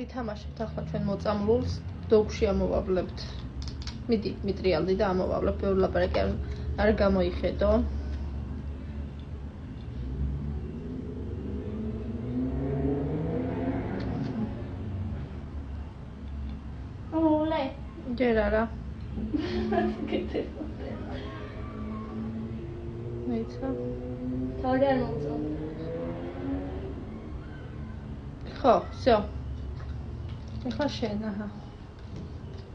ვითამაშებთ ახლა ჩვენ მოწამლულს, დოგში ამოვავლებთ. მიდი, მიტრიალდი და ამოვავლებ, ბევრი ლაპარაკი არ გამოიხედო. ამოვლე. ჯერ არა. მეცა. თავი არ მომწონს. ხო, всё. ეხლა შენ, აჰა.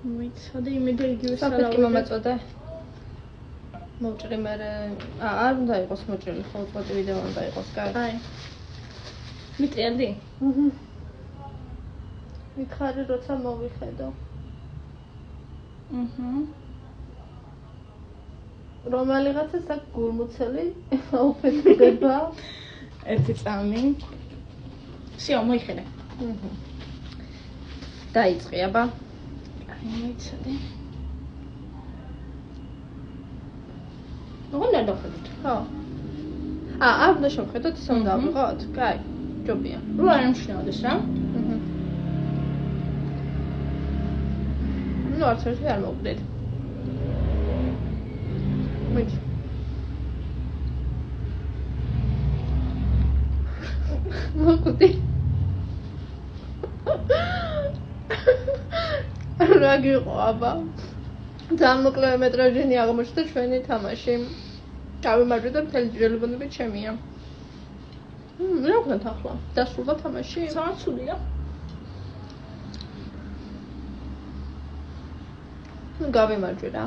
მოიცადე იმედი იგივე საფეთქი მომაწოდე. მოჭრი მე არ უნდა იყოს მოჭრილი, ხო, უწყვეტი ვიდეო უნდა იყოს, კაი. აი. მიტრიალდი? მითხარი როცა მოვიხედო. რომელიღაცა საკ გულმოცელი აუფეთქება. ერთი წამი. всё, მოიხედე. დაიწყე, აბა. აი, მოიცადე. როგორ დავხედოთ? ხო. არ უნდა შევხედოთ, ისე უნდა ავიღოთ? კაი, ჯობია. რო არ ამჩნევდეს რა? ნუ არც ერთი არ მოვგდეთ. მიდი. მოგვდი. რა გიყო, აბა? ძალიან მოკლე მეტრაჟიანი აღმოჩნდა ჩვენი თამაში. გავიმარჯვე და მთელი ჯერლებონები ჩემია. რა ვქნათ ახლა? დასრულდა თამაში? სამაცულია. ნუ გავიმარჯვე რა.